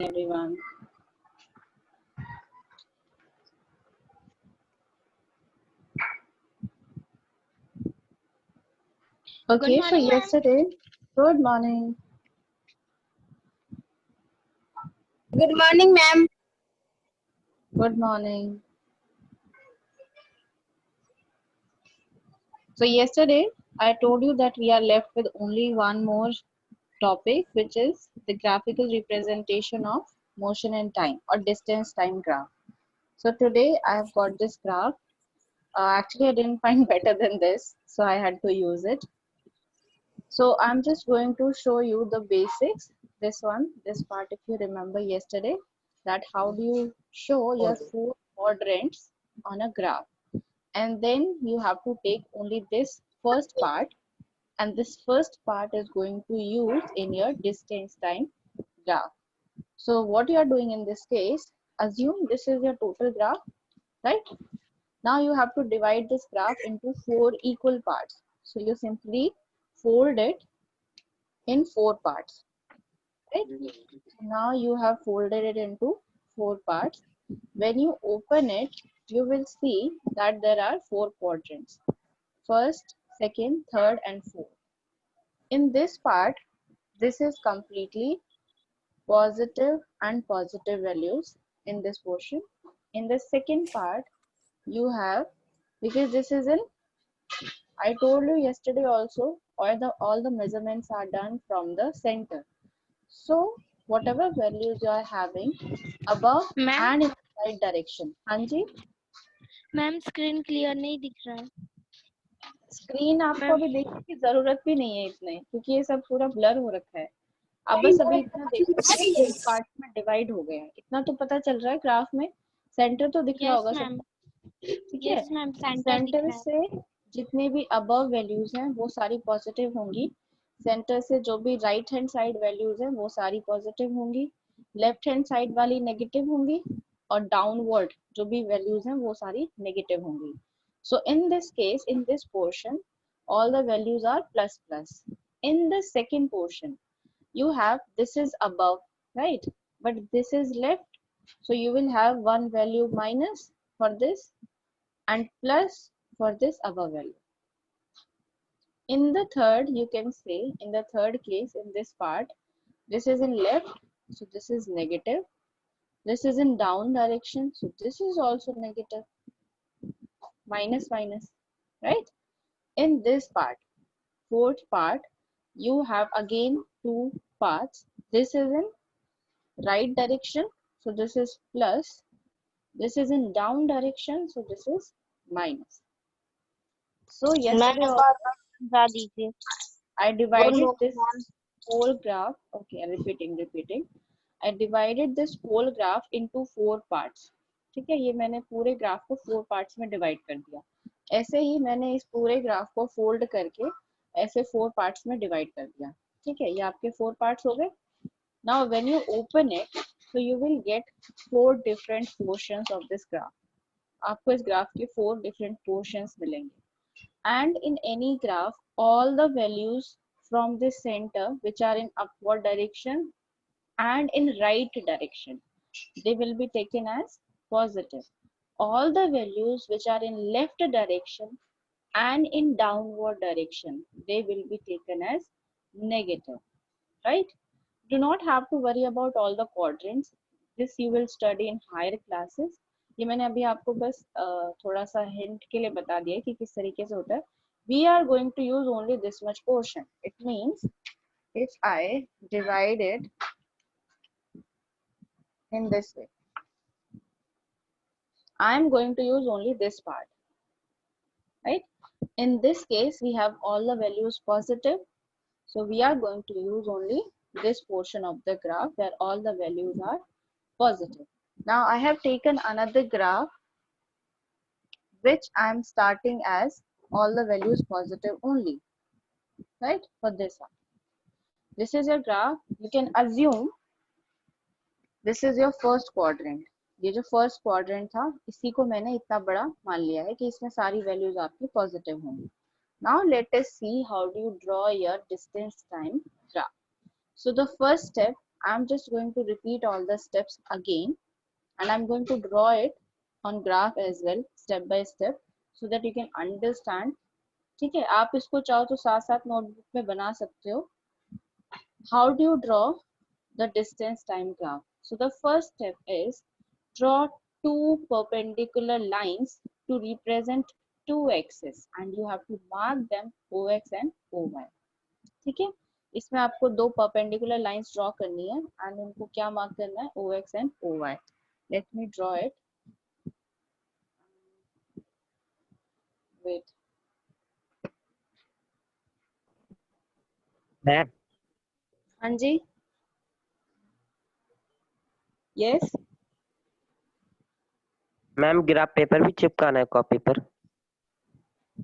Everyone. Okay, so yesterday, good morning. Good morning, ma'am. Good morning. So yesterday, I told you that we are left with only one more topic, which is the graphical representation of motion and time or distance time graph. So today I have got this graph. Actually, I didn't find better than this, so I had to use it. So I'm just going to show you the basics. This part, if you remember yesterday, that how do you show your four quadrants on a graph. And then you have to take only this first part, and this first part is going to use in your distance time graph. So what you are doing in this case, assume this is your total graph, right? Now you have to divide this graph into four equal parts. So you simply fold it in four parts, right? Now you have folded it into four parts. When you open it, you will see that there are four quadrants: first, second, third, and fourth. In this part, this is completely positive and positive values in this portion. In the second part, you have, because this is in, I told you yesterday also, all the measurements are done from the center. So whatever values you are having above and in the right direction. हाँ जी, ma'am screen clear नहीं दिख रहा है. Screen आपको अभी देखने की जरूरत भी नहीं है इतने, क्योंकि ये सब पूरा ब्लर हो रखा है. आप बस अभी इतना देखो, पार्ट में डिवाइड हो गया है, इतना तो पता चल रहा है. ग्राफ में सेंटर तो दिख रहा होगा सबको, ठीक है? सेंटर से जितने भी अबव वैल्यूज हैं वो सारी पॉजिटिव होंगी. सेंटर से जो भी राइट हैंड साइड वैल्यूज हैं वो सारी पॉजिटिव होंगी. लेफ्ट हैंड साइड वाली नेगेटिव होंगी, और डाउनवर्ड जो भी वैल्यूज हैं वो सारी नेगेटिव होंगी. So in this case, in this portion, all the values are plus plus. In the second portion, you have this is above, right? But this is left, so you will have one value minus for this and plus for this above value. In the third, you can say, in the third case, in this part, this is in left, so this is negative. This is in down direction, so this is also negative. Minus minus, right? In this part, fourth part, you have again two parts. This is in right direction, so this is plus. This is in down direction, so this is minus. So yesterday also, I divided this whole graph. Okay, repeating. I divided this whole graph into four parts. ठीक है, ये मैंने पूरे graph को four parts में divide कर दिया. ऐसे ही मैंने इस पूरे ग्राफ को फोल्ड करके ऐसे फोर पार्ट्स में डिवाइड कर दिया. ठीक है, ये आपके फोर पार्ट्स हो गए. Now when you open it, so you will get four different portions of this graph. आपको इस ग्राफ के फोर डिफरेंट पोर्शंस मिलेंगे. And in any graph, all the values from the center which are in upward direction and in right direction, they will be taken as positive. All the values which are in left direction and in downward direction, they will be taken as negative, right? Do not have to worry about all the quadrants. This you will study in higher classes. ये मैंने अभी आपको बस थोड़ा सा hint के लिए बता दिया कि किस तरीके से होता है. We are going to use only this much portion. It means if I divide it in this way, I am going to use only this part, right? In this case, we have all the values positive, so we are going to use only this portion of the graph where all the values are positive. Now I have taken another graph which I am starting as all the values positive only, right? For this one, this is your graph. You can assume this is your first quadrant. ये जो first quadrant था, इसी को मैंने इतना बड़ा मान लिया है कि इसमें सारी वैल्यूज आपकी पॉजिटिव होंगी. Now let us see how do you draw your distance time graph. So the first step, I'm just going to repeat all the steps again, and I'm going to draw it on graph as well, step by step, so that you can understand. ठीक है, आप इसको चाहो तो साथ साथ notebook में बना सकते हो. How do you draw the distance time graph? So the first step is draw two perpendicular lines to represent two axes, and you have to mark them OX and OY. ठीक है, इसमें आपको दो perpendicular lines draw करनी है, and उनको क्या mark करना है, OX and OY. Let me draw it. Wait. Ma'am हाँ जी. Yes. मैम ग्राफ पेपर भी चिपकाना है कॉपी पर.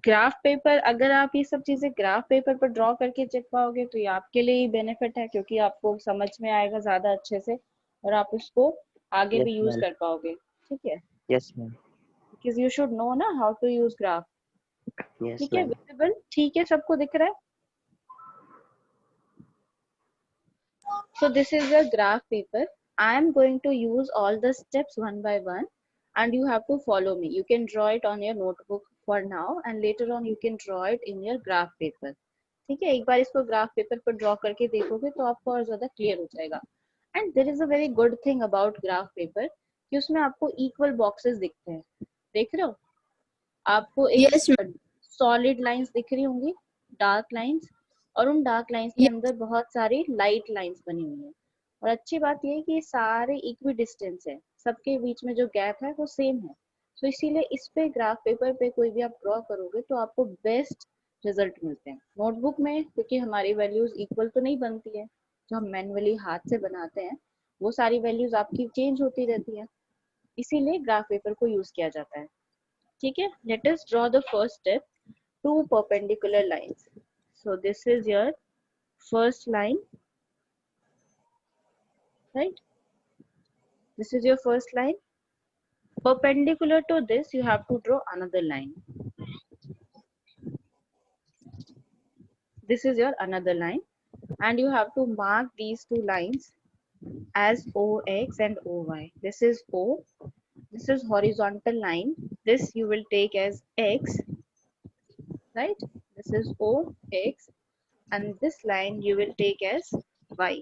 ग्राफ पेपर, अगर आप ये सब चीजें ग्राफ पेपर पर ड्रॉ करके चिपकाओगे तो ये आपके लिए ही बेनिफिट है, क्योंकि आपको समझ में आएगा ज्यादा अच्छे से और आप उसको आगे यस भी यूज मैम. कर पाओगे. ठीक है, yes ma'am. Because you should know ना how to use graph. Yes ठीक है, मैम. विजिबल, ठीक है, सबको दिख रहा है. So this is the graph paper. I am going to use all the steps one by one, and you have to follow me. You can draw it on your notebook for now, and later on you can draw it in your graph paper. ठीक है, एक बार इसको graph paper पर draw करके देखोगे तो आपको और ज्यादा क्लियर हो जाएगा. And there is a very good thing about graph paper कि उसमें आपको इक्वल बॉक्सेस दिखते हैं. देख रहे हो, आपको एक सॉलिड लाइंस दिख रही होंगी, डार्क लाइंस, और उन डार्क लाइंस के अंदर बहुत सारी लाइट लाइंस बनी हुई है. और अच्छी बात यह है कि ये सारे इक्वी डिस्टेंस है, सबके बीच में जो गैप है वो सेम है. तो इसीलिए इस पे ग्राफ पेपर पे कोई भी आप ड्रॉ करोगे तो आपको बेस्ट रिजल्ट मिलते हैं. नोटबुक में क्योंकि हमारी वैल्यूज इक्वल तो नहीं बनती है, जो हम मैनुअली हाथ से बनाते हैं वो सारी वैल्यूज आपकी चेंज होती रहती है, इसीलिए ग्राफ पेपर को यूज किया जाता है. ठीक है, let us draw the first step, two perpendicular lines. So this is your first line, right? This is your first line. Perpendicular to this, you have to draw another line. This is your another line, and you have to mark these two lines as OX and OY. This is O. This is horizontal line. This you will take as X, right? This is OX, and this line you will take as Y.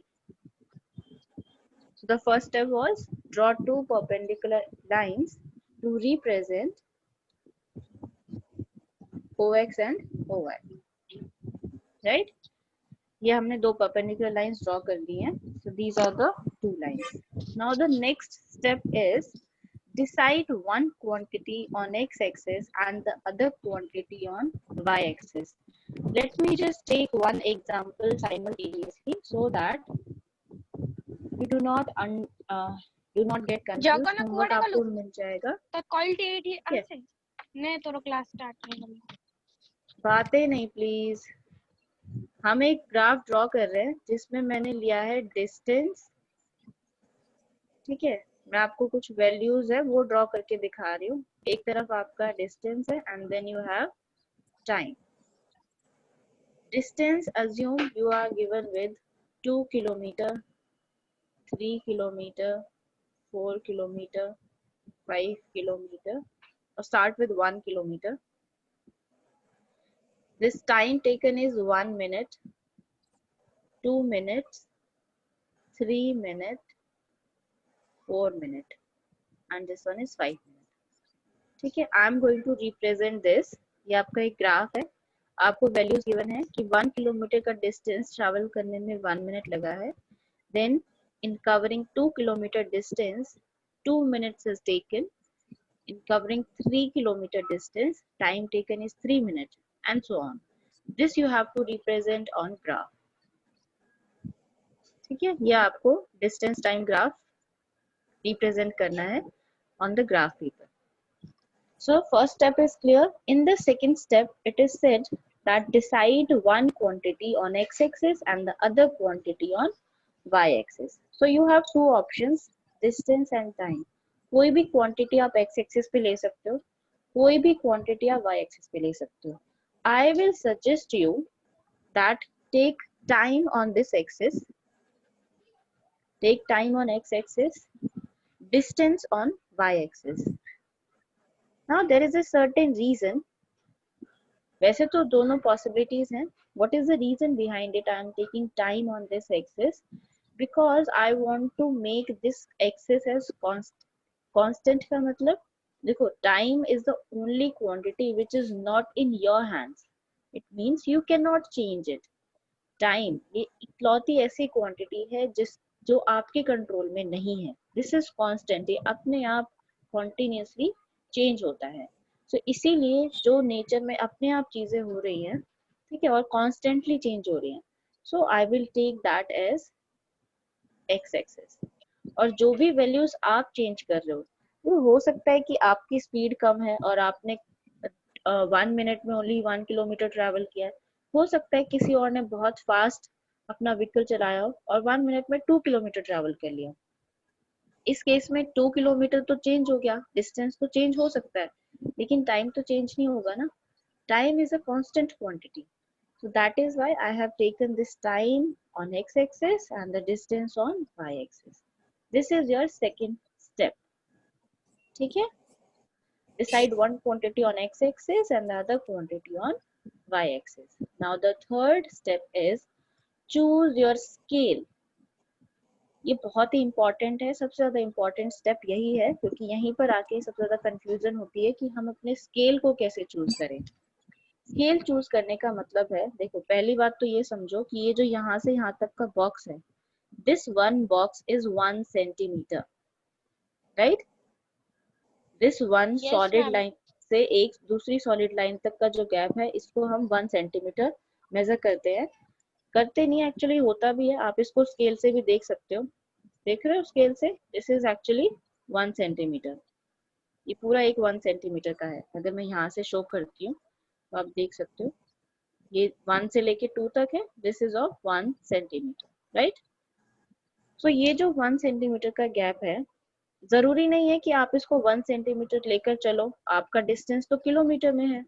So the first step was draw two perpendicular lines to represent OX and OY, right? ये हमने दो perpendicular lines draw कर दी हैं. So these are the two lines. Now the next step is decide one quantity on x-axis and the other quantity on y-axis. Let me just take one example simultaneously so that you do not get confused. Homework आपको मिल जाएगा. बातें नहीं please. हम एक graph draw कर रहे हैं जिसमें मैंने लिया है डिस्टेंस. ठीक है, मैं आपको कुछ वैल्यूज है वो ड्रॉ करके दिखा रही हूँ. एक तरफ आपका डिस्टेंस है and then you have time. Distance assume you are given with 2 kilometre, 3 kilometre, 4 kilometre, 5 kilometer, or start with 1 kilometer. This time taken is 1 minute, 2 minutes, 3 minutes, 4 minutes, and this one is 5 minutes. ठीक है, I am going to represent this. ये आपका एक graph है, आपको values given है कि 1 kilometre का डिस्टेंस ट्रैवल करने में 1 मिनट लगा है. Then in covering 2 kilometer distance, 2 minutes is taken. In covering 3 kilometer distance, time taken is 3 minutes, and so on. This you have to represent on graph. ठीक है, यह आपको distance time graph represent करना है on the graph paper. So first step is clear. In the second step, it is said that decide one quantity on x-axis and the other quantity on y-axis. So you have two options, distance and time. कोई भी quantity आप x axis पे ले सकते हो, कोई भी quantity आप वाई एक्सिस पे ले सकते हो. I will suggest you that take time on this axis take time on x-axis, distance on y-axis. Now there is a certain reason. वैसे तो दोनों possibilities हैं. What is the reason behind it? I am taking time on this axis because I want to make this axis as constant का मतलब देखो time is the only quantity which is not in your hands. It means you cannot change it. Time ये इकलौती ऐसी quantity है जो आपके control में नहीं है. This is constant. ये अपने आप continuously change होता है. So इसीलिए जो नेचर में अपने आप चीजें हो रही हैं, ठीक है, और कॉन्स्टेंटली चेंज हो रही हैं, so I will take that as x axis. और जो भी वैल्यूज आप चेंज कर रहे हो, वो हो सकता है कि आपकी स्पीड कम है और आपने 1 मिनट में ओनली 1 किलोमीटर ट्रैवल किया है. हो सकता है किसी और ने बहुत फास्ट अपना व्हीकल चलाया हो और 1 मिनट में 2 किलोमीटर ट्रैवल कर लिया. इस केस में 2 किलोमीटर तो चेंज हो गया, डिस्टेंस तो चेंज हो सकता है, लेकिन टाइम तो चेंज नहीं होगा ना. Time is a constant quantity. So that is why I have taken this time on x-axis and the distance on y-axis. This is your second step. ठीक है? Decide one quantity on x-axis and the other quantity on y-axis. Now the third step is choose your scale. ये बहुत ही important है. सबसे ज्यादा important step यही है क्योंकि यहीं पर आके सबसे ज्यादा कंफ्यूजन होती है कि हम अपने स्केल को कैसे चूज करें. स्केल चूज करने का मतलब है, देखो पहली बात तो ये समझो कि ये जो यहाँ से यहाँ तक का बॉक्स है, this one box is 1 centimetre, right. This one Yes, solid ma'am. Line से एक दूसरी सॉलिड लाइन तक का जो गैप है, इसको हम 1 सेंटीमीटर मेजर करते हैं. करते नहीं एक्चुअली, होता भी है. आप इसको स्केल से भी देख सकते हो. देख रहे हो स्केल से? This is actually 1 centimetre. ये पूरा एक 1 सेंटीमीटर का है. अगर मैं यहाँ से शो करती हूँ तो आप देख सकते हो ये 1 से लेके 2 तक है. This is of 1 centimetre, right. So ये जो 1 सेंटीमीटर का गैप है, जरूरी नहीं है कि आप इसको 1 सेंटीमीटर लेकर चलो. आपका डिस्टेंस तो किलोमीटर में है.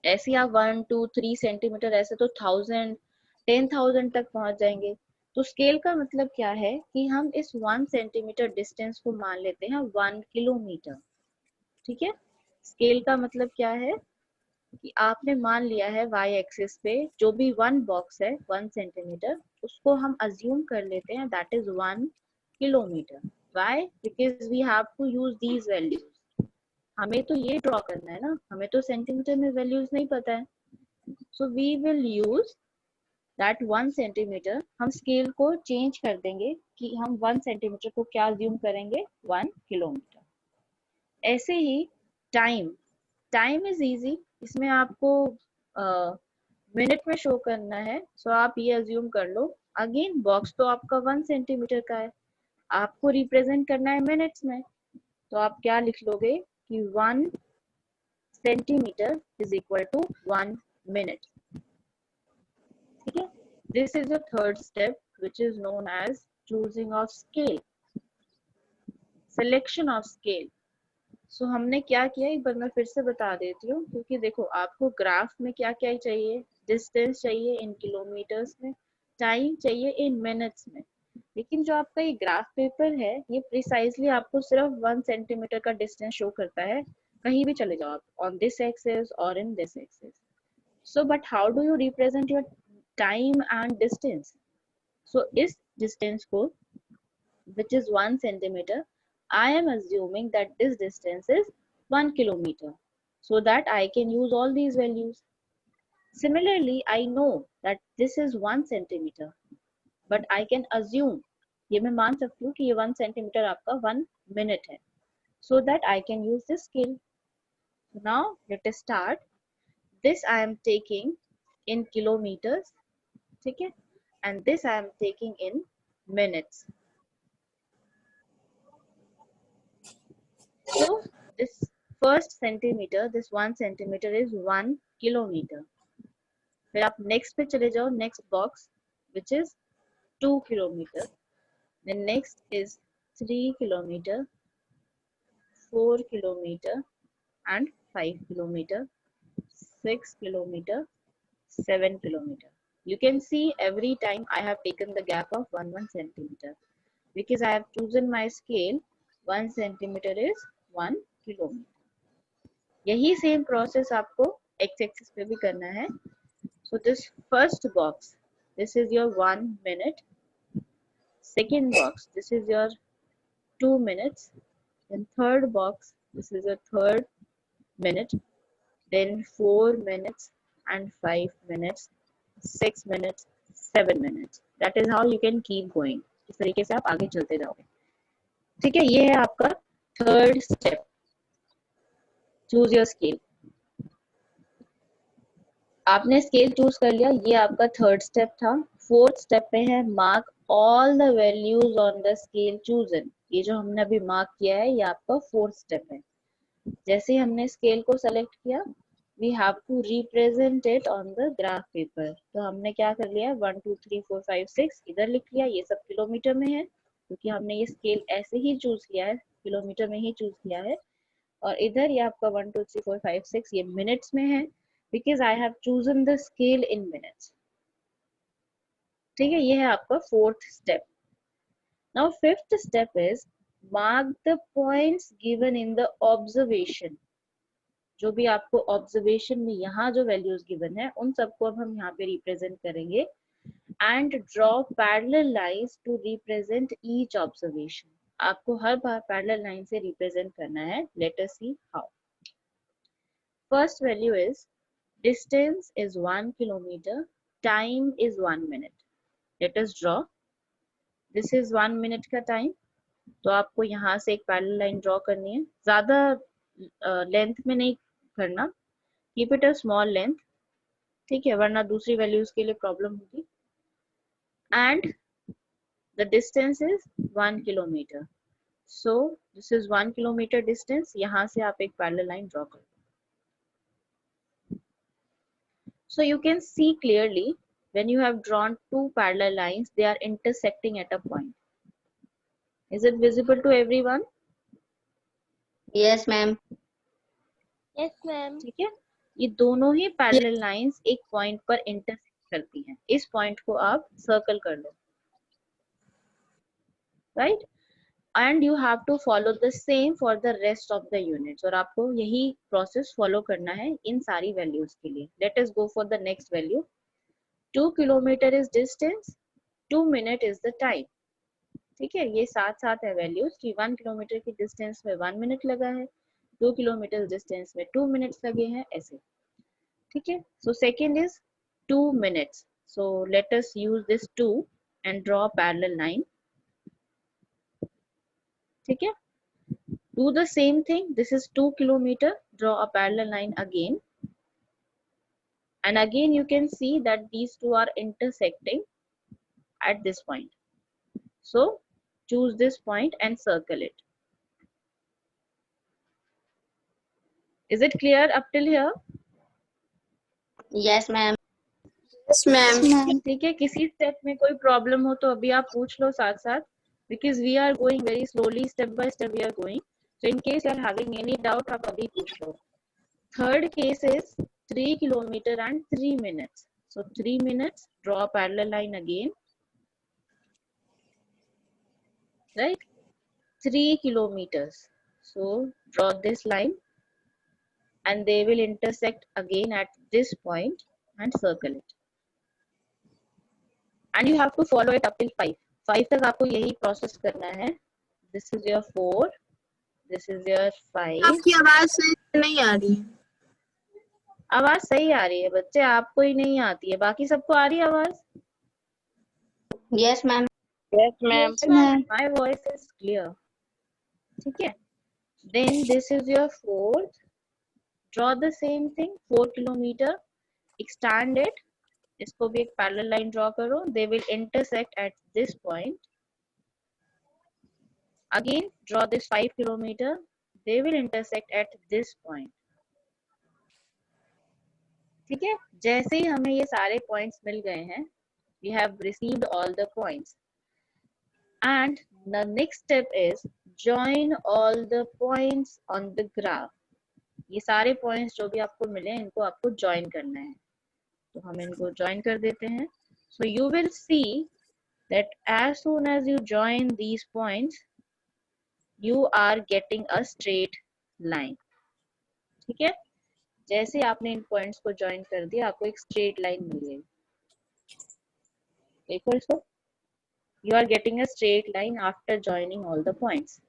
ऐसे आप 1 2 3 सेंटीमीटर ऐसे तो 1000 10,000 तक पहुंच जाएंगे. तो स्केल का मतलब क्या है कि हम इस 1 सेंटीमीटर डिस्टेंस को मान लेते हैं 1 किलोमीटर. ठीक है. स्केल का मतलब क्या है कि आपने मान लिया है y एक्सिस पे जो भी वन बॉक्स है 1 सेंटीमीटर, उसको हम अज्यूम कर लेते हैं that is 1 kilometre. Why? Because we have to use these values. हमें तो ये ड्रॉ करना है ना, हमें तो सेंटीमीटर में वैल्यूज नहीं पता है. So we will use that 1 centimetre. हम स्केल को चेंज कर देंगे कि हम 1 सेंटीमीटर को क्या अज्यूम करेंगे, 1 किलोमीटर. ऐसे ही टाइम. Time is easy. इसमें आपको मिनट में शो करना है. सो आप ये अज्यूम कर लो, अगेन बॉक्स तो आपका 1 सेंटीमीटर का है, आपको रिप्रेजेंट करना है मिनट्स में. तो आप क्या लिख लोगे कि 1 centimetre is equal to 1 minute. ठीक है. This is the third step which is known as choosing of scale, selection of scale. So हमने क्या किया, एक बार मैं फिर से बता देती हूँ, क्योंकि देखो आपको ग्राफ में क्या क्या चाहिए, डिस्टेंस चाहिए इन किलोमीटर्स में, टाइम चाहिए इन मिनट्स में. लेकिन जो आपका ये ग्राफ पेपर है, ये प्रिसाइजली आपको सिर्फ 1 सेंटीमीटर का डिस्टेंस शो करता है. कहीं भी चले जाओ आप, ऑन दिस एक्सिस और in this axis. So but how do you represent your time and distance? So इस डिस्टेंस को which is 1 centimeter, I am assuming that this distance is 1 kilometer so that I can use all these values. Similarly, I know that this is 1 centimeter, but I can assume, ये मैं मान सकती हूँ कि ये 1 centimeter आपका 1 minute है, so that I can use this scale. So now let us start. This I am taking in kilometers, ठीक है, and this I am taking in minutes. So this first centimeter, this 1 centimeter is 1 kilometer. फिर आप next पे चले जाओ, next box which is 2 kilometer. Then next is 3 kilometer, 4 kilometer and 5 kilometer, 6 kilometer, 7 kilometer. You can see every time I have taken the gap of 1 centimeter because I have chosen my scale 1 centimeter is 1 kilometer. यही same process आपको x axis पे भी करना है. So this first box, this is your 1 minute. Second box, this is your 2 minutes. Then third box, this is your third minute. Then 4 minutes and 5 minutes, 6 minutes, 7 minutes. That is how you can keep going. इस तरीके से आप आगे चलते जाओगे. ठीक है, ये है आपका third step. Choose your scale. आपने स्केल चूज कर लिया, ये आपका थर्ड स्टेप था. फोर्थ स्टेप पे है mark all the values on the scale chosen. ये जो हमने अभी मार्क किया है ये आपका फोर्थ स्टेप है. जैसे ही हमने स्केल को सेलेक्ट किया, we have to represent it on the graph paper. तो हमने क्या कर लिया, 1 2 3 4 5 6 इधर लिख लिया. ये सब किलोमीटर में है क्योंकि हमने ये स्केल ऐसे ही चूज किया है, किलोमीटर में ही चूज किया है. और इधर ये आपका 1 2 3 4 5 6 ये मिनट्स में है because I have chosen the scale in minutes. ठीक है, ये है आपका fourth step. Now fifth step is mark the points given in the observation. जो भी आपको ऑब्जर्वेशन में यहाँ जो वैल्यूज गिवन है उन सबको अब हम यहाँ पे रिप्रेजेंट करेंगे. And draw parallel lines to represent each observation. आपको हर बार पैरेलल लाइन से रिप्रेजेंट करना है. Let us see how. First value is distance is 1 kilometer, time is 1 minute. Let us draw. This is 1 minute का time. तो आपको यहाँ से एक पैरेलल लाइन ड्रॉ करनी है. ज्यादा लेंथ में नहीं करना, keep it a small length. ठीक है, वरना दूसरी वैल्यूज के लिए प्रॉब्लम होगी. And the distance is 1 kilometre. So this is 1 kilometre distance. यहाँ से आप एक पैरेलल लाइन ड्रॉ करो. So you can see clearly when you have drawn two parallel lines, they are intersecting at a point. Is it visible to everyone? Yes, ma'am. Yes, ma'am. ठीक है, ये दोनों ही parallel lines एक point पर intersect करती हैं. इस point को आप circle कर लो, right? And you have to follow the same for the rest of the units. और आपको यही process follow करना है इन सारी values के लिए. Let us go for the next value. 2 kilometer is distance, 2 minute is the time. ठीक है, ये साथ साथ है values कि 1 किलोमीटर की डिस्टेंस में 1 मिनट लगा है, 2 किलोमीटर डिस्टेंस में 2 मिनट्स लगे हैं, ऐसे. ठीक है, so second is 2 minutes. So let us use this 2 and draw a parallel line. ठीक है, do the same thing. This is 2 kilometer. Draw a parallel line again. And again you can see that these two are intersecting at this point. So choose this point and circle it. Is it clear up till here? Yes, ma'am. Yes, ma'am. ठीक है, किसी step में कोई problem हो तो अभी आप पूछ लो साथ साथ, because we are going very slowly, step by step we are going. So in case you are having any doubt, आप अभी पूछ लो. Third case is 3 kilometer and 3 minutes. So 3 minutes, draw a parallel line again. Right? 3 kilometers. So draw this line and they will intersect again at this point and circle it. And you have to follow it up till 5. 5 तक आपको यही process करना है. This is your 4. This is your 5. आपकी आवाज सही नहीं आ रही है. आवाज सही आ रही है बच्चे, आपको ही नहीं आती है, बाकी सबको आ रही है आवाज. Yes, ma'am. Yes, ma'am. My voice is clear. ठीक है. Then this is your 4th. Draw the same thing. 4 kilometer. Extend it. इसको भी एक पैरेलल लाइन ड्रॉ करो. They will intersect at this point. Again draw this 5 kilometer. They will intersect at this point. ठीक है, जैसे ही हमें ये सारे पॉइंट्स मिल गए हैं, we have received all the points. And the next step is join all the points on the graph. ये सारे पॉइंट्स जो भी आपको मिले इनको आपको ज्वाइन करना है. तो हम इनको ज्वाइन कर देते हैं. So you will see that as soon as you join these points, you are getting a straight line. ठीक है, जैसे आपने इन पॉइंट्स को ज्वाइन कर दिया आपको एक स्ट्रेट लाइन मिल गई. देखो इसको, you are getting a straight line after joining all the points.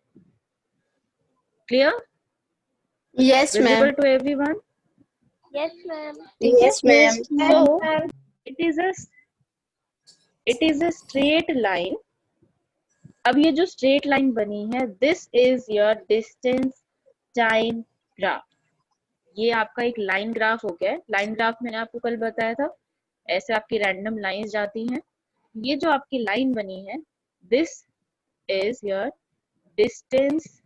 Clear? Yes, Visible ma'am. to everyone? Yes, ma'am. ठीक है? Yes, ma'am. So it is a straight line. अब ये जो स्ट्रेट लाइन बनी है, this is your distance time graph. ये आपका एक लाइन ग्राफ हो गया है. लाइन ग्राफ मैंने आपको कल बताया था, ऐसे आपकी रैंडम लाइंस जाती हैं. ये जो आपकी लाइन बनी है, this is your distance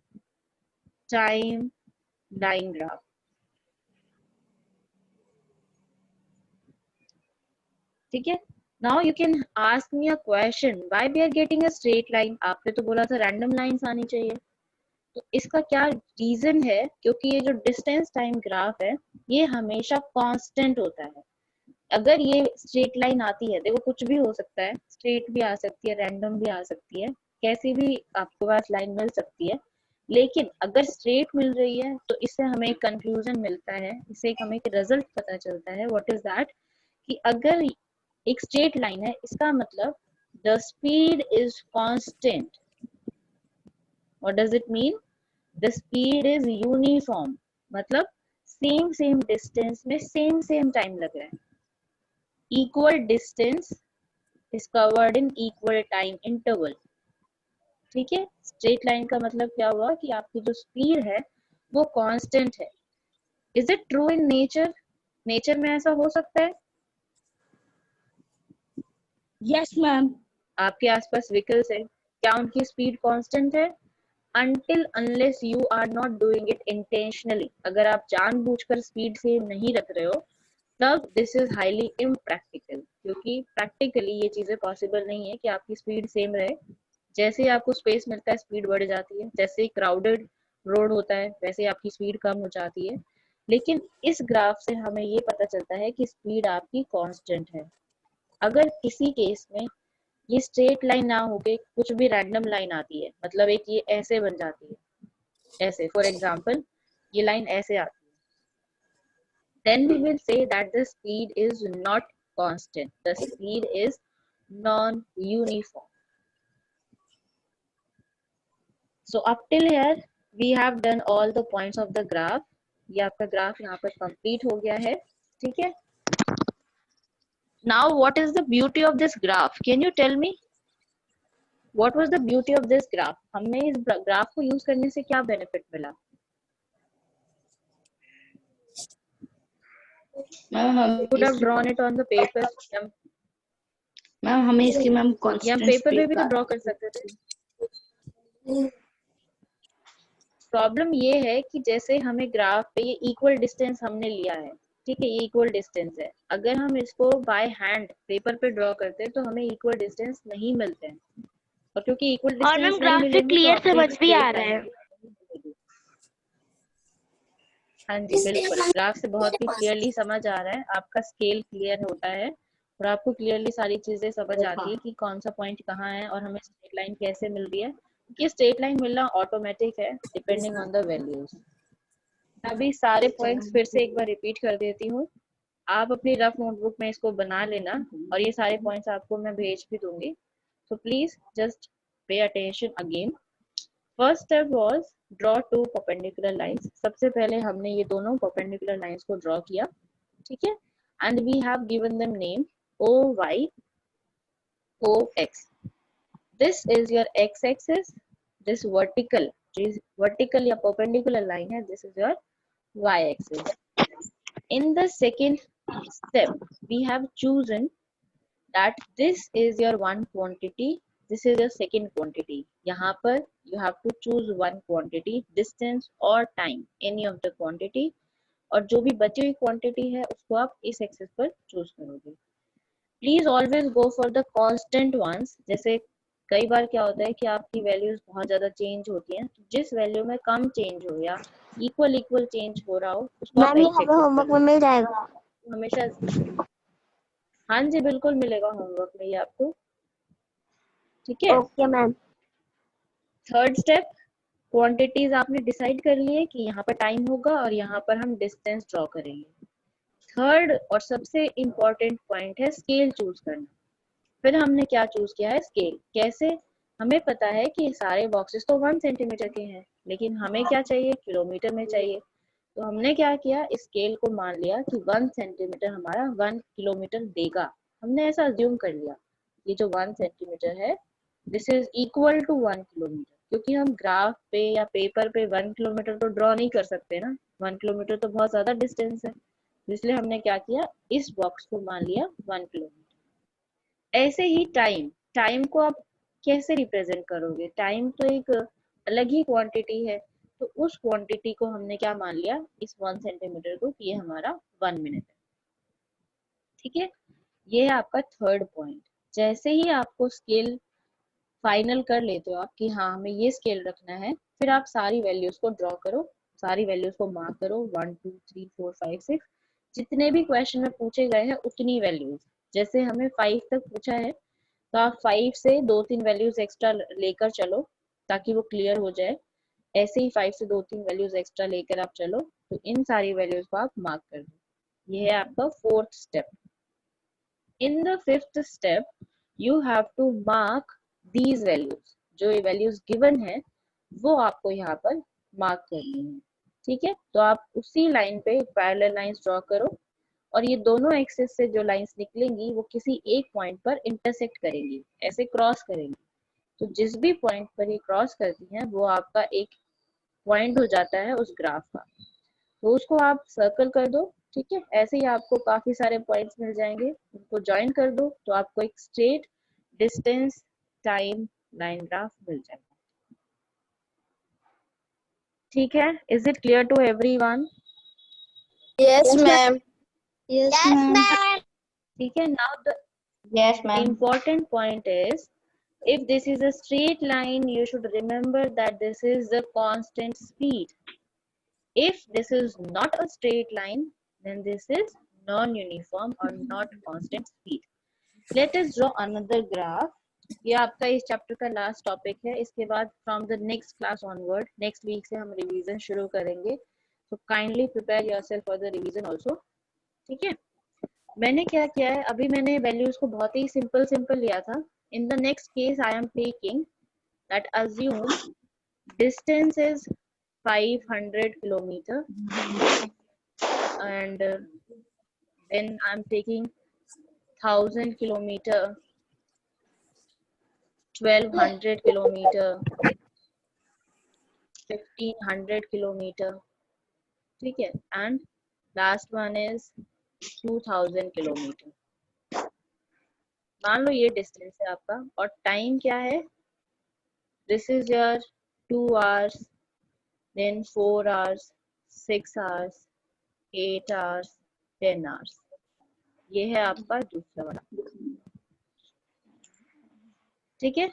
time line graph. ठीक है. Now you can ask me a question, why we are getting a straight line. आपने तो बोला था रैंडम लाइंस आनी चाहिए, तो इसका क्या रीजन है? क्योंकि ये जो डिस्टेंस टाइम ग्राफ है ये हमेशा कांस्टेंट होता है. अगर ये स्ट्रेट लाइन आती है, देखो कुछ भी हो सकता है, स्ट्रेट भी आ सकती है, रैंडम भी आ सकती है, कैसी भी आपके पास लाइन मिल सकती है. लेकिन अगर स्ट्रेट मिल रही है तो इससे हमें एक कंक्लूजन मिलता है, इससे हमें एक रिजल्ट पता चलता है. What is that? कि अगर एक स्ट्रेट लाइन है, इसका मतलब the speed is constant. What does it mean? The speed is uniform, मतलब सेम डिस्टेंस में सेम टाइम लग रहा है. Equal distance is covered in equal time interval. ठीक है. स्ट्रेट लाइन का मतलब क्या हुआ कि आपकी जो स्पीड है वो कांस्टेंट है. Is it true in nature? Nature में ऐसा हो सकता है? Yes, ma'am. आपके आसपास व्हीकल्स है, क्या उनकी स्पीड कांस्टेंट है? until unless you are not doing it intentionally. अगर आप जानबूझकर स्पीड से नहीं रख रहे हो तब दिस इज हाईली इम्प्रैक्टिकल, क्योंकि प्रैक्टिकली ये चीजें पॉसिबल नहीं है कि आपकी स्पीड सेम रहे. जैसे ही आपको स्पेस मिलता है स्पीड बढ़ जाती है, जैसे ही क्राउडेड रोड होता है वैसे ही आपकी स्पीड कम हो जाती है. लेकिन इस ग्राफ से हमें ये पता चलता है कि स्पीड आपकी कांस्टेंट है. अगर किसी केस में ये स्ट्रेट लाइन ना होके कुछ भी रैंडम लाइन आती है, मतलब एक ये ऐसे बन जाती है, ऐसे फॉर एग्जांपल ये लाइन ऐसे आती है, then we will say that the speed is not constant, the speed is non-uniform. So up till here we have done all the points of the graph. ये आपका ग्राफ यहाँ पर complete हो गया है. ठीक है. Now what is the beauty of this graph? Can you tell me? What was the beauty of this graph? हमें इस ग्राफ को यूज करने से क्या बेनिफिट मिला? Ma'am Could have drawn it on the paper. Ma'am हमें इसकी ma'am या कांस्टेंट पेपर पे स्पीड भी तो ड्रॉ कर सकते थे. प्रॉब्लम ये है कि जैसे हमें ग्राफ पे ये इक्वल डिस्टेंस हमने लिया है, ठीक है, ये इक्वल डिस्टेंस है. अगर हम इसको बाय हैंड पेपर पे ड्रॉ करते हैं तो हमें इक्वल डिस्टेंस नहीं मिलते हैं, और क्योंकि इक्वल और डिस्टेंस मैम नहीं ग्राफ से मिलेंगे तो क्लियर आपको समझ एक भी आ straight रहा है. line. हाँ जी बिल्कुल, ग्राफ से बहुत ही क्लियरली समझ आ रहा है, आपका स्केल क्लियर होता है और आपको क्लियरली सारी चीजें समझ आती है कि कौन सा पॉइंट कहाँ है और हमें स्ट्रेट लाइन कैसे मिल रही है. कि स्ट्रेट लाइन मिलना ऑटोमेटिक है डिपेंडिंग ऑन द वैल्यूज. अभी सारे पॉइंट्स फिर से एक बार रिपीट कर देती हूँ, आप अपनी रफ नोटबुक में इसको बना लेना और ये सारे पॉइंट्स आपको मैं भेज भी दूंगी. So please just pay attention again. First step was draw two perpendicular lines. सबसे पहले हमने ये दोनों perpendicular lines को draw किया, ठीक है, and we have given them name OY, OX. This is your x-axis. This vertical या perpendicular line है, this is your y-axis. In the second step, we have chosen that this is your one quantity, this is your second quantity. यहाँ पर you have to choose one quantity, distance or time, any of the quantity, और जो भी बची हुई quantity है उसको आप इस एक्सिस पर चूज करोगे. Please always go for the constant ones. जैसे कई बार क्या होता है कि आपकी वैल्यूज बहुत ज्यादा चेंज होती हैं, तो जिस वैल्यू में कम चेंज हो या इक्वल चेंज हो रहा हो उसको आप मैम ये एक्स हमें एक्सिस होमवर्क पर में लो. मिल जाएगा. हमेशा हाँ जी बिल्कुल मिलेगा होमवर्क में ये आपको, ठीक है। Okay ma'am. Third step, quantities आपने डिसाइड कर लिए कि यहाँ पर टाइम होगा और यहाँ पर हम डिस्टेंस ड्रॉ करेंगे। थर्ड और सबसे इम्पोर्टेंट पॉइंट है स्केल चूज करना। फिर हमने क्या चूज किया है, स्केल। कैसे, हमें पता है कि सारे बॉक्सेस तो 1 सेंटीमीटर के हैं, लेकिन हमें क्या चाहिए, किलोमीटर में चाहिए। तो हमने क्या किया, इस स्केल को मान लिया कि 1 सेंटीमीटर हमारा 1 किलोमीटर देगा। हमने ऐसा अज्यूम कर लिया, ये जो 1 सेंटीमीटर है this is equal to 1 kilometre, क्योंकि हम ग्राफ पे या पेपर पे 1 किलोमीटर तो ड्रॉ नहीं कर सकते ना, 1 किलोमीटर तो बहुत ज्यादा डिस्टेंस है। इसलिए हमने क्या किया, इस बॉक्स को मान लिया 1 किलोमीटर। ऐसे ही टाइम, टाइम को आप कैसे रिप्रेजेंट करोगे, टाइम तो एक अलग ही क्वांटिटी है। तो उस क्वांटिटी को हमने क्या मान लिया, इस 1 सेंटीमीटर को, कि ये हमारा 1 मिनट है, ठीक है। ये है आपका थर्ड पॉइंट। जैसे ही आपको स्केल फाइनल कर लेते हो आप कि हाँ हमें ये स्केल रखना है, फिर आप सारी वैल्यूज को ड्रॉ करो, सारी वैल्यूज को मार्क करो, 1 2 3 4 5 6, जितने भी क्वेश्चन में पूछे गए हैं उतनी वैल्यूज। जैसे हमें 5 तक पूछा है तो आप 5 से 2-3 वैल्यूज एक्स्ट्रा लेकर चलो ताकि वो क्लियर हो जाए। ऐसे ही 5 से 2-3 वैल्यूज एक्स्ट्रा लेकर आप चलो, तो इन सारी वैल्यूज को आप मार्क कर दो। ये है आपका fourth step. In the fifth step you have to mark these values. जो ये वैल्यूज गिवन है वो आपको यहाँ पर मार्क करनी है, ठीक है। तो आप उसी लाइन पे पैरेलल लाइंस ड्रॉ करो और ये दोनों एक्सिस से जो लाइंस निकलेंगी वो किसी एक पॉइंट पर इंटरसेक्ट करेंगी, ऐसे क्रॉस करेंगी। तो जिस भी पॉइंट पर ये क्रॉस करती हैं वो आपका एक पॉइंट हो जाता है उस ग्राफ का। तो उसको आप सर्कल कर दो, ठीक है। ऐसे ही आपको काफी सारे पॉइंट्स मिल जाएंगे, उनको ज्वाइन कर दो तो आपको एक straight distance time line graph मिल जाएगा, ठीक है। Is it clear to everyone? Yes ma'am. Yes ma'am. ठीक है। Now the Yes, ma'am. important point is, if this is a straight line, you should remember that this is the constant speed. If this is not a straight line, then this is non-uniform or not constant speed. Let us draw another graph. ये आपका इस chapter का last topic है। इसके बाद from the next class onward, next week से हम revision शुरू करेंगे। So kindly prepare yourself for the revision also, ठीक है। मैंने क्या किया है, अभी मैंने वैल्यूज को बहुत ही सिंपल सिंपल लिया था। In the next case I am taking that assume distance is 500 kilometer and then I'm taking 1000 kilometer, 1200 kilometer, 1500 kilometer, ठीक है, and last one is 2000 kilometer। मान लो ये डिस्टेंस है आपका और टाइम क्या है, this is your 2 hours, then 4 hours, 6 hours, 8 hours, 10 hours। ये है आपका दूसरा वाला, ठीक है।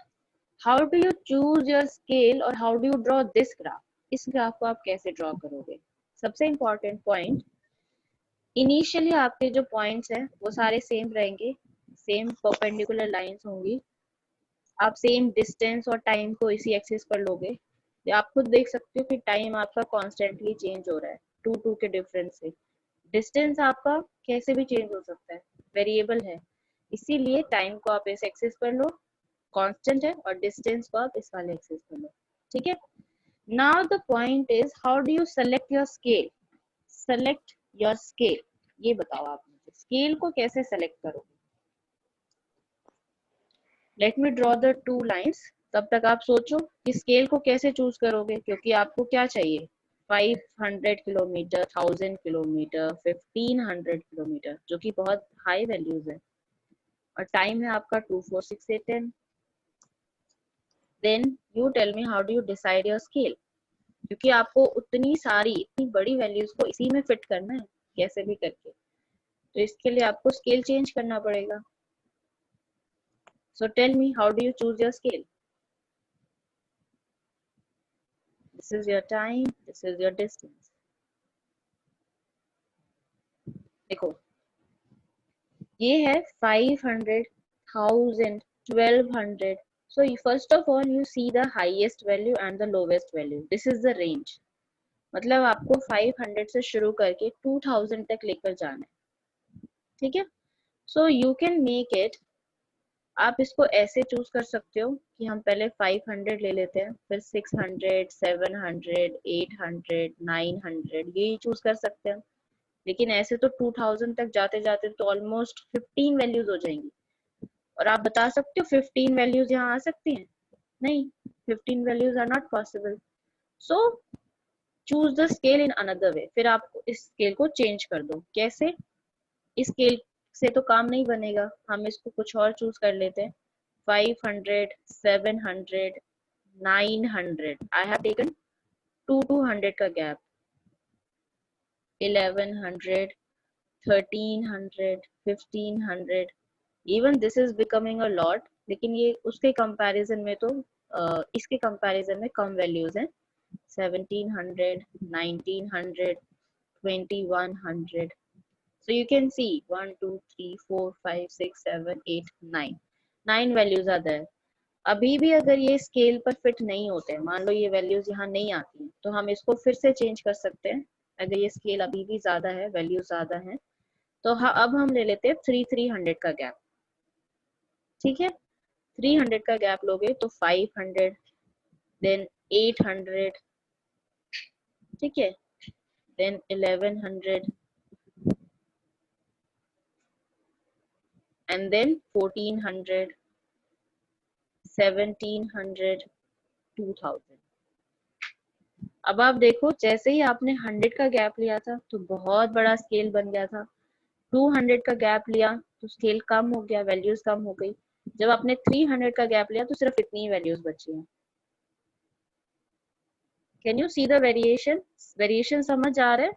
How do you choose your scale और how do you draw this graph? इस ग्राफ को आप कैसे ड्रॉ करोगे? सबसे इम्पोर्टेंट पॉइंट, इनिशियली आपके जो पॉइंट्स हैं वो सारे सेम रहेंगे, सेम परपेंडिकुलर लाइंस होंगी, आप सेम डिस्टेंस और टाइम को इसी एक्सिस पर लोगे। आप खुद देख सकते हो कि टाइम आपका कॉन्स्टेंटली चेंज हो रहा है 2 के डिफरेंस से। डिस्टेंस आपका कैसे भी चेंज हो सकता है, वेरिएबल है, इसीलिए टाइम को आप इस एक्सिस पर लो, कांस्टेंट है, और डिस्टेंस को आप इस वाले एक्सिस पर लो, ठीक है। Now the point is how do you select your scale? Select your scale, ये बताओ आप मुझे, स्केल को कैसे सेलेक्ट करोगे? Let me draw the 2 lines. तब तक आप सोचो कि स्केल को कैसे चूज करोगे, क्योंकि आपको क्या चाहिए, 500 किलोमीटर, 1000 किलोमीटर, 1500 किलोमीटर, जो कि बहुत हाई वैल्यूज है, और टाइम है आपका 2 4 6 8 10। Then you tell me how do you decide your scale, क्योंकि आपको उतनी सारी इतनी बड़ी वैल्यूज को इसी में फिट करना है कैसे भी करके, तो इसके लिए आपको स्केल चेंज करना पड़ेगा। So tell me, how do you choose your scale? This is your time, this is your distance. देखो, ये है 500, 1000, 1200. So first of all you see the highest value and the lowest value. This is the range. मतलब आपको 500 से शुरू करके 2000 तक लेकर जाना है, ठीक है। So you can make it, आप इसको ऐसे चूज कर सकते हो कि हम पहले 500 ले लेते हैं, फिर 600, 700, 800, 900, यही चूज कर सकते हैं। लेकिन ऐसे तो 2000 तक जाते जाते तो ऑलमोस्ट 15 वैल्यूज हो जाएंगी। और आप बता सकते हो 15 वैल्यूज यहाँ आ सकती हैं? नहीं, 15 values are not possible. So choose the scale in another way. फिर आप इस स्केल को चेंज कर दो। कैसे? इस स्केल से तो काम नहीं बनेगा, हम इसको कुछ और चूज कर लेते हैं। 500, 700, 900, आई हैव टेकन 200 का gap, 1100, 1300, 1500, even this is becoming a lot, लेकिन ये उसके कंपैरिजन में तो इसके कंपैरिजन में कम वैल्यूज हैं। 1700, 1900, 2100. So you can see 1, 2, 3, 4, 5, 6, 7, 8, 9. 9 values are there. अभी भी अगर ये स्केल पर फिट नहीं होते हैं, मान लो ये वैल्यूज यहाँ नहीं आती हैं, तो हम इसको फिर से चेंज कर सकते हैं। अगर ये स्केल अभी भी ज्यादा है, वैल्यू ज्यादा है, तो हाँ अब हम ले लेते हैं 300 का गैप, ठीक है। 300 का गैप लोगे तो 500, देन 800, ठीक है, देन 1100, and then 1400, 1700, 2000। अब आप देखो जैसे ही आपने 100 का गैप लिया था तो बहुत बड़ा स्केल बन गया था। 200 का गैप लिया तो स्केल कम हो गया, वैल्यूज कम हो गई। जब आपने 300 का गैप लिया तो सिर्फ इतनी वैल्यूज बची हैं। Can you see the variation? Variation समझ आ रहा है?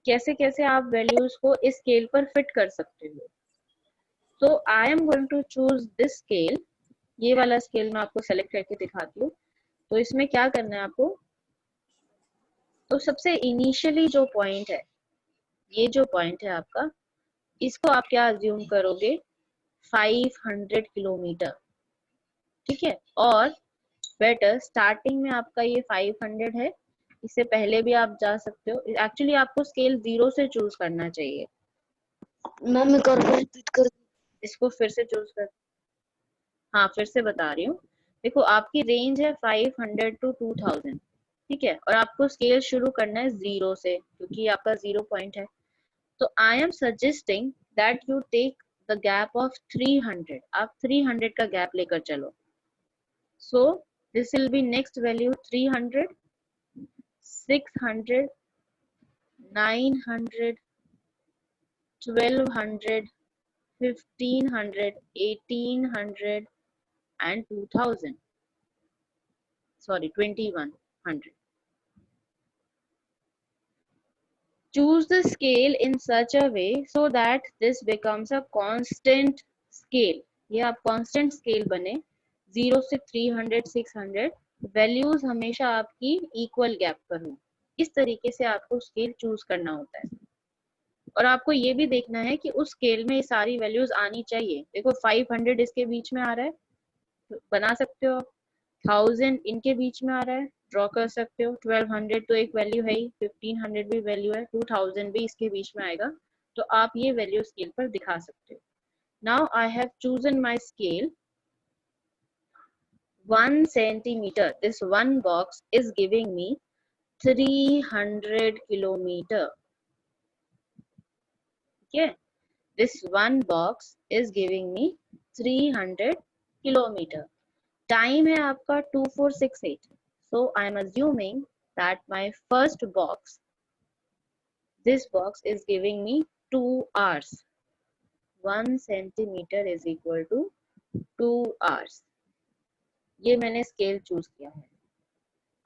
कैसे कैसे आप वैल्यूज को इस स्केल पर फिट कर सकते हो। तो I am going to choose this scale. ये वाला स्केल मैं आपको सेलेक्ट करके दिखाती हूँ। तो इसमें क्या करना है आपको, तो सबसे इनिशियली जो पॉइंट है, ये जो पॉइंट है आपका, इसको आप क्या अज्यूम करोगे, 500 किलोमीटर, ठीक है। और बेटर स्टार्टिंग में आपका ये 500 है, इससे पहले भी आप जा सकते हो। एक्चुअली आपको स्केल 0 से चूज करना चाहिए। मैम एक और रिपीट कर। इसको फिर से चूज कर, हाँ फिर से बता रही हूँ। देखो आपकी रेंज है 500 to 2000, ठीक है, और आपको स्केल शुरू करना है 0 से, क्योंकि आपका 0 पॉइंट है। तो I am suggesting that you take the gap of 300। आप 300 का गैप लेकर चलो। So this will be next value 300, 600, 900, 1200, 1500, 1800 and 2000. Sorry, 2100. Choose the scale in such a way so that this becomes a constant scale. ये आप constant scale बने, 0 से 300, 600, values हमेशा आपकी इक्वल गैप पर हो। इस तरीके से आपको स्केल चूज करना होता है। और आपको ये भी देखना है कि उस स्केल में ये सारी वैल्यूज आनी चाहिए। देखो 500 इसके बीच में आ रहा है, तो बना सकते हो। 1000 इनके बीच में आ रहा है, ड्रॉ कर सकते हो। 1200 तो एक वैल्यू है ही, 1500 भी वैल्यू है, 2000 भी इसके बीच में आएगा, तो आप ये वैल्यू स्केल पर दिखा सकते हो। Now I have chosen my scale 1 centimeter. This one box is giving me 300 kilometer. Okay, this one box is giving me 300 kilometer. Time है आपका 2468. So I am assuming that my first box, this box is giving me 2 hours. 1 centimeter is equal to 2 hours. ये मैंने scale choose किया है।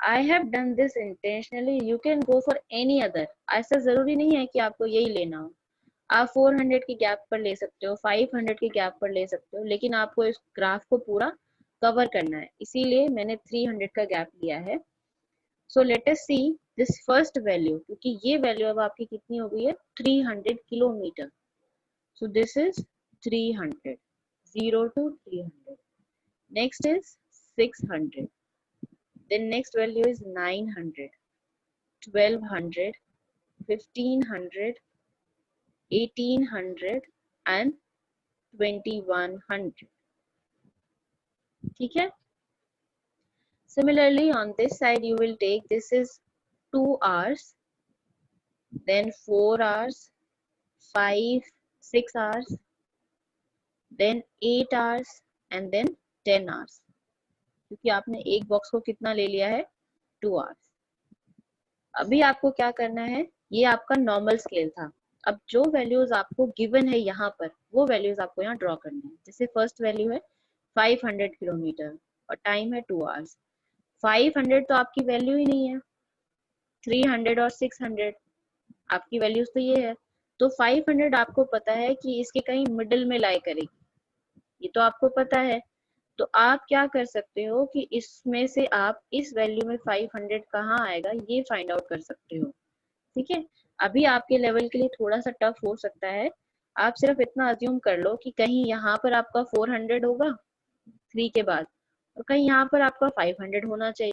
I have done this intentionally. You can go for any other. ऐसा जरूरी नहीं है कि आपको यही लेना हो। आप 400 की गैप पर ले सकते हो, 500 की गैप पर ले सकते हो, लेकिन आपको इस ग्राफ को पूरा कवर करना है, इसीलिए मैंने 300 का गैप लिया है। So let us see this first value, क्योंकि ये वैल्यू अब आपकी कितनी हो गई है, 300 kilometre. So this is 300. 0 to 300. Next is 600. Then next value is 900, 1200, 1500, 1800 and 2100. ठीक है? Similarly, on this side you will take, this is 2 hours, then 4 hours, 5, 6 hours, then 8 hours and then 10 hours. क्योंकि आपने एक बॉक्स को कितना ले लिया है, 2 hours. अभी आपको क्या करना है, ये आपका नॉर्मल स्केल था. अब जो वैल्यूज आपको गिवन है यहाँ पर, वो वैल्यूज आपको यहाँ ड्रॉ करनी है. जैसे फर्स्ट वैल्यू है 500 किलोमीटर और टाइम है 2 hours. 500 तो आपकी वैल्यू ही नहीं है. 300 और 600 आपकी वैल्यूज तो ये है. तो 500 आपको पता है कि इसके कहीं मिडिल में लाई करेगी, ये तो आपको पता है. तो आप क्या कर सकते हो कि इसमें से आप इस वैल्यू में 500 कहाँ आएगा ये फाइंड आउट कर सकते हो. ठीक है? अभी आपके लेवल के लिए थोड़ा सा टफ हो सकता है. आप सिर्फ इतना अज्यूम कर लो कि कहीं यहाँ पर आपका 400 होगा 3 के बाद और कहीं यहाँ पर आपका 500 होना चाहिए.